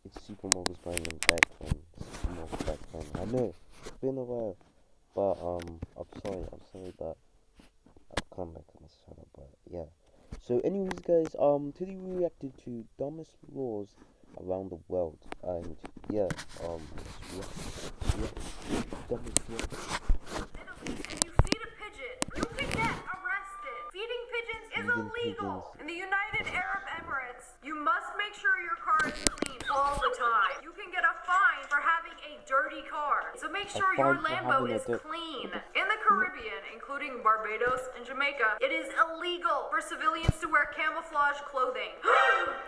It's SuperMarvelSpider-Man back from SuperMarvelBlackSpider-Man. I know, it's been a while, but I'm sorry that I've come back on this channel, but yeah. So anyways guys, today we reacted to dumbest laws around the world, and yeah, dumbest laws. And you feed a pigeon, you can get arrested. Feeding pigeons is illegal. In the United Arab Emirates, you must make sure your car is clean all the time. You can get a fine for having a dirty car. So make sure your Lambo is clean. In the Caribbean, including Barbados and Jamaica, it is illegal for civilians to wear camouflage clothing.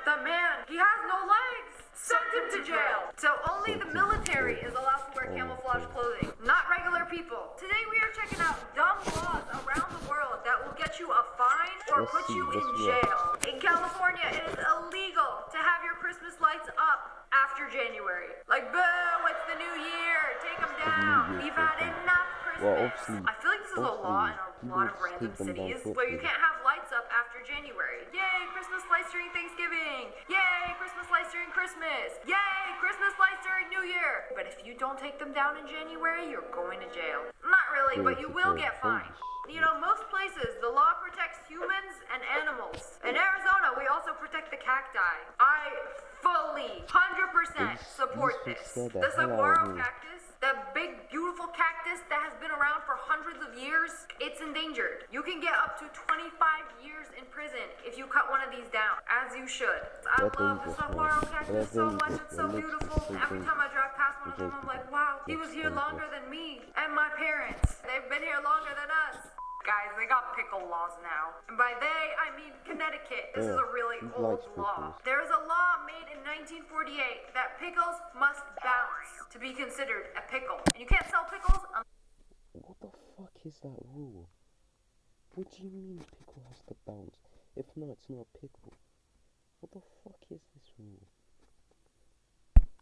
The man, he has no legs. Send him to jail. So only the military is allowed to wear camouflage clothing, not regular people. Today we are checking out dumb laws around the world that will get you a fine or put you in jail. In California, it is illegal to have your Christmas lights up after January. Like, boo, it's the new year. Take them down. We've had enough Christmas. I feel like this is a law in a lot of random cities where you can't have lights up after January. Yay, Christmas lights during Thanksgiving. Yay, Christmas lights during Christmas. Yay, Christmas lights during New Year. But if you don't take them down in January, you're going to jail. Not really, but you will get fined. You know, most places, the law protects humans and animals. In Arizona, we also protect the cacti. I fully, 100% support this. The saguaro cactus, that big, beautiful cactus that has been around for hundreds of years, it's endangered. You can get up to 25 years in prison if you cut one of these down, as you should. I love the saguaro cactus so much, it's so beautiful. Every time I drive past one of them, I'm like, wow, he was here longer than me and my parents. They've been here longer than us. Guys, they got pickle laws now. And by they, I mean Connecticut. This is a really old law. There is a law made in 1948 that pickles must bounce to be considered a pickle. And you can't sell pickles What the fuck is that rule? What do you mean pickle has to bounce? If not, it's not a pickle. What the fuck is this rule?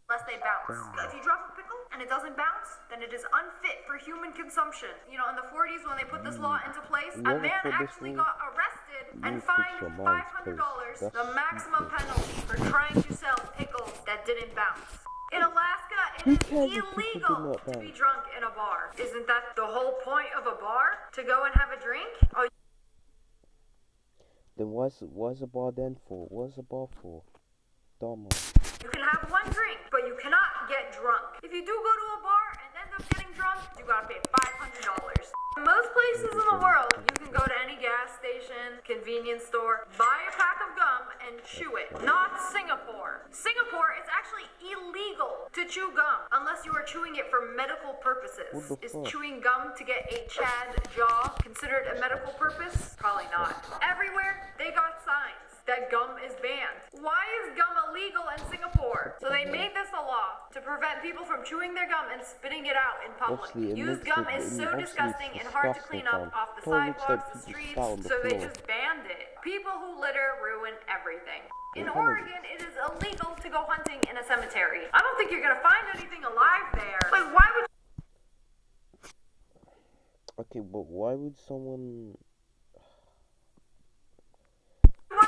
unless they bounce. If you drop a pickle and it doesn't bounce, then it is unfit for human consumption. You know, in the 40s when they put this law into place, a man actually got arrested and fined $500, the maximum penalty for trying to sell pickles that didn't bounce. In Alaska, it is illegal to be drunk in a bar. Isn't that the whole point of a bar? To go and have a drink? Oh. Then what's a bar then for? What's a bar for? Dumb. You can have one drink, but you cannot get drunk. If you do go to a bar and end up getting drunk, you gotta pay $500. Most places in the world, you can go to any gas station, convenience store, buy a pack of gum and chew it. Not Singapore. Singapore, it's actually illegal to chew gum unless you are chewing it for medical purposes. Is chewing gum to get a Chad jaw considered a medical purpose? Probably not. Everywhere, they got signs that gum is banned. Why is gum illegal in Singapore? So they made this a law to prevent people from chewing their gum and spitting it out in public. Used gum is so disgusting and hard to clean up off the sidewalks, the streets, so they just banned it. People who litter ruin everything. In Oregon, it is illegal to go hunting in a cemetery. I don't think you're gonna find anything alive there. Like, why would Okay, but why would someone...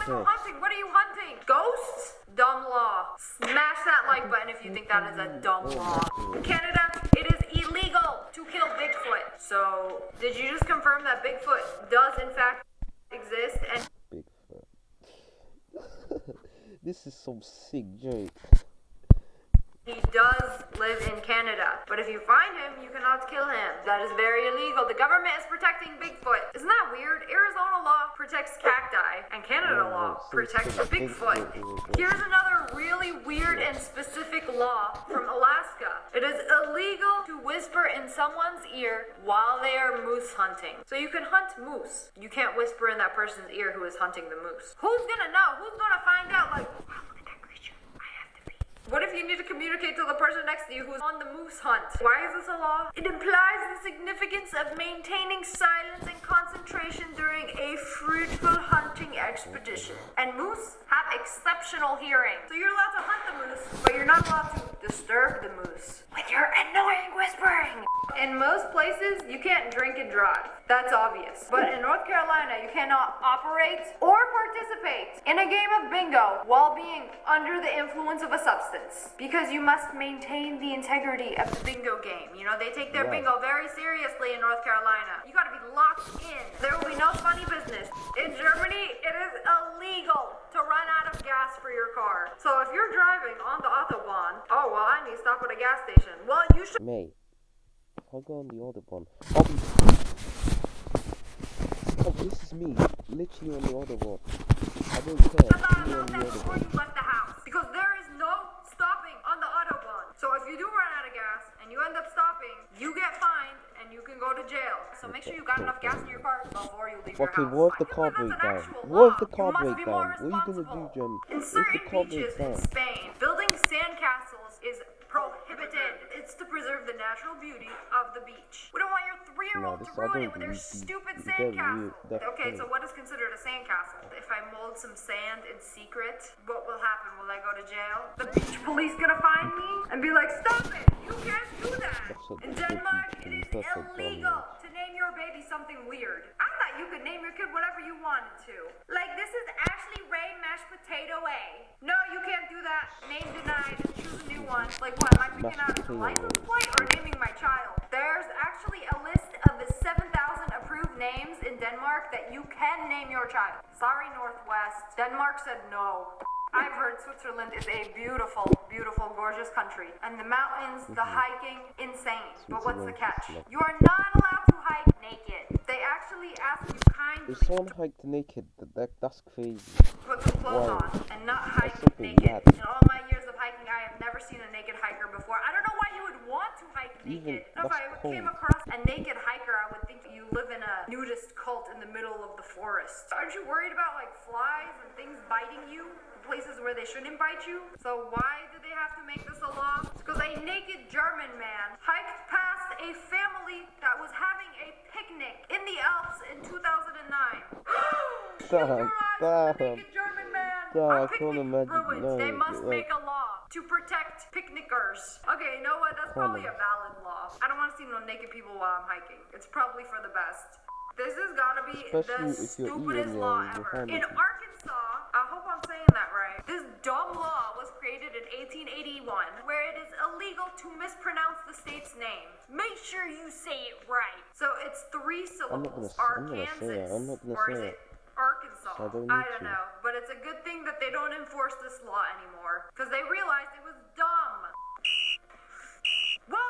Go hunting? What are you hunting? Ghosts? Dumb law. Smash that like button if you think that is a dumb law. In Canada, it is illegal to kill Bigfoot. So, did you just confirm that Bigfoot does in fact exist? And Bigfoot. This is some sick joke. He does live in Canada, but if you find him, you cannot kill him. That is very illegal. The government is protecting Bigfoot. Isn't that weird? Arizona law protects cacti, and Canada law protects Bigfoot. Here's another really weird and specific law from Alaska. It is illegal to whisper in someone's ear while they are moose hunting. So you can hunt moose. You can't whisper in that person's ear who is hunting the moose. Who's gonna know? Who's gonna find out, like, what if you need to communicate to the person next to you who's on the moose hunt? Why is this a law? It implies the significance of maintaining silence and concentration during a fruitful hunting expedition. And moose have exceptional hearing. So you're allowed to hunt the moose, but you're not allowed to disturb the moose with your annoying whispering. In most places, you can't drink and drive. That's obvious. But in North Carolina, you cannot operate or participate in a game of bingo while being under the influence of a substance, because you must maintain the integrity of the bingo game. You know, they take their bingo very seriously in North Carolina. You gotta be locked in. There will be no funny business. In Germany, it is illegal to run out of gas for your car. So if you're driving on the Autobahn, oh, well, I need to stop at a gas station. Well, you should... Mate, if I go on the Autobahn, this is me, literally on the Autobahn. I don't care. about that before you left the house, because there is no stopping on the Autobahn. So if you do run out of gas and you end up stopping, you get fined and you can go to jail. So make sure you got enough gas in your car before you leave your house. Okay, what if the car breaks down? What if the car breaks down? What are you gonna do, Jem? In certain beaches in Spain, building sandcastles is prohibited. It's to preserve the natural beauty of the beach. We don't want your 3-year-old to ruin it with their stupid sandcastle. Okay, so what is considered a sandcastle? If I mold some sand in secret, what will happen? Will I go to jail? The beach police gonna find me and be like, stop it! You can't do that! In Denmark, it is illegal to name your baby something weird. I thought you could name your kid whatever you wanted to. Like, this is Ashley Ray Mashed Potato A. No, you can't do that. Name denied. Choose a new one. Like, what, am I picking out a license plate or naming my child? There's actually a list of the 7,000 approved names in Denmark that you can name your child. Sorry, Northwest. Denmark said no. I've heard Switzerland is a beautiful, beautiful, gorgeous country. And the mountains, the hiking, insane. But what's the catch? You are not allowed to hike naked. They actually ask you kindly If someone hiked naked, that's crazy. put some clothes on and not hike something naked. mad. In all my years of hiking, I have never seen a naked hiker before. I don't know why you would want to hike naked. If I came across a naked hiker, I would think you live in a nudist cult in the middle of the forest. Aren't you worried about like flies and things biting you? Places where they shouldn't bite you. So why did they have to make this a law? It's because a naked German man hiked past a family that was having a picnic in the Alps in 2009. Naked German man. Our picnic ruined. They must make a law to protect picnickers. Okay, you know what? That's probably a valid law. I don't want to see no naked people while I'm hiking. It's probably for the best. This has got to be the stupidest law ever. In Arkansas, I hope I'm saying that right, this dumb law was created in 1881 where it is illegal to mispronounce the state's name. Make sure you say it right. So it's 3 syllables. Arkansas. Or is it Arkansas? I don't know. But it's a good thing that they don't enforce this law anymore because they realized it was dumb. Whoa.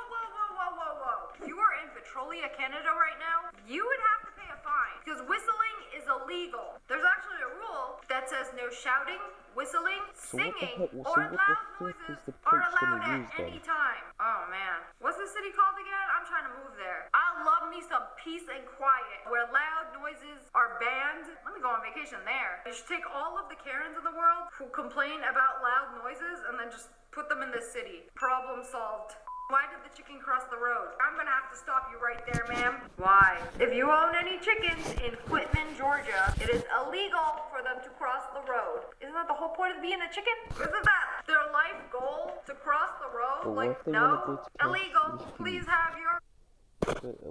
If you are in Petrolia, Canada right now, you would have to pay a fine because whistling is illegal. There's actually a rule that says no shouting, whistling, singing, or loud noises are allowed at any time. Oh man. What's the city called again? I'm trying to move there. I love me some peace and quiet where loud noises are banned. Let me go on vacation there. You should take all of the Karens in the world who complain about loud noises and then just put them in this city. Problem solved. Why did the chicken cross the road? I'm gonna have to stop you right there, ma'am. Why? If you own any chickens in Quitman, Georgia, it is illegal for them to cross the road. Isn't that the whole point of being a chicken? Isn't that their life goal, to cross the road? Like, no, illegal. Please have your...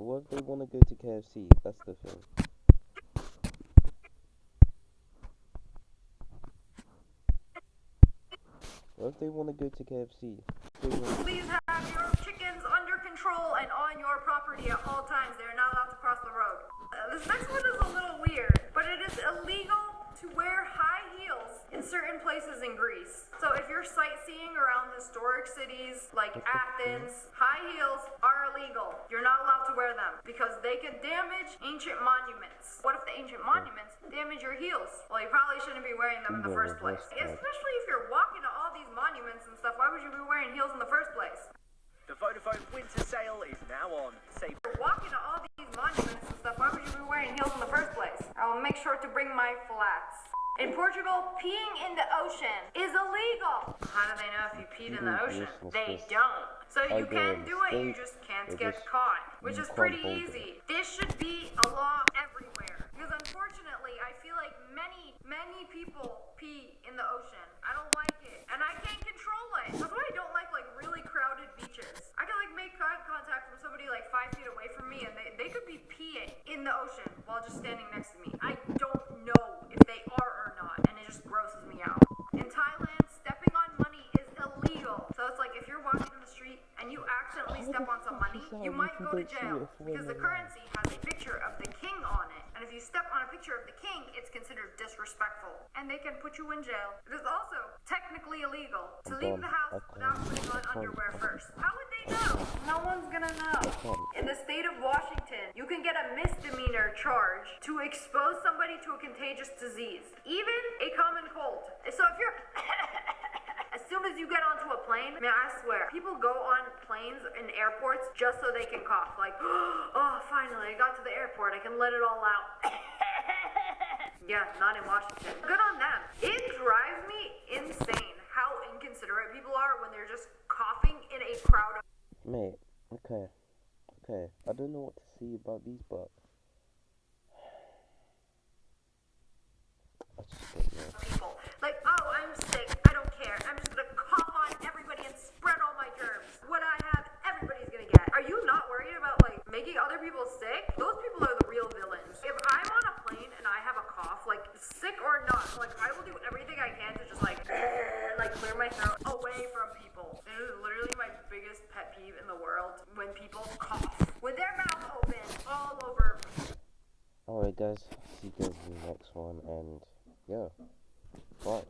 What if they want to go to KFC? That's the thing. What if they want to go to KFC? Please have your chickens under control and on your property at all times. They're not allowed to cross the road. This next one is a little weird, but it is illegal to wear high heels in certain places in Greece. So if you're sightseeing around historic cities like Athens, high heels are illegal. You're not allowed to wear them because they can damage ancient monuments. What if the ancient monuments damage your heels? Well, you probably shouldn't be wearing them in the first place. Especially if you're walking to all these monuments and stuff, why would you be wearing heels in the first place? The Vodafone winter sale is now on. If you're walking to all these monuments and stuff, why would you be wearing heels in the first place? I'll make sure to bring my flats. In Portugal, peeing in the ocean is illegal. How do they know if you peed in the ocean? They don't. So I you go can on do it, you stage, just can't they get just- caught, which you is can't pretty hold it. easy. This should be a law everywhere. Because unfortunately, I feel like many people pee in the ocean. I don't like it. And I can't control it. That's why I don't like really crowded beaches. I can make eye contact from somebody 5 feet away from me and they could be peeing in the ocean while just standing next to me. I don't know if they are or not, and it just grosses me out. In Thailand, stepping on money is illegal. So it's if you're walking in the street and you accidentally step on some money, you might go to jail because the currency has a picture of the king on it. And if you step on a picture of the king, it's considered disrespectful. And they can put you in jail. It is also technically illegal to leave the house without putting on underwear first. How would they know? No one's gonna know. In the state of Washington, you can get a misdemeanor charge to expose somebody to a contagious disease. Even a common cold. So if you're... As soon as you get onto a plane, man, I swear, people go on planes in airports just so they can cough. Oh, finally, I got to the airport. I can let it all out. Yeah, not in Washington. Good on them. It drives me insane how inconsiderate people are when they're just coughing in a crowd of... Mate, okay. I don't know what to say about these, but I just don't know. people. Oh, I'm sick. I don't care. I'm just gonna cough on everybody and spread all my germs. What I have, everybody's gonna get. Are you not worried about making other people sick? Those people are the real villains. If I'm on a plane and I have a cough, sick or not, I will do everything I can to just clear my throat away from people. It is literally my biggest pet peeve in the world when people cough with their mouth open all over me. Alright guys, see you guys in the next one, and yeah, bye.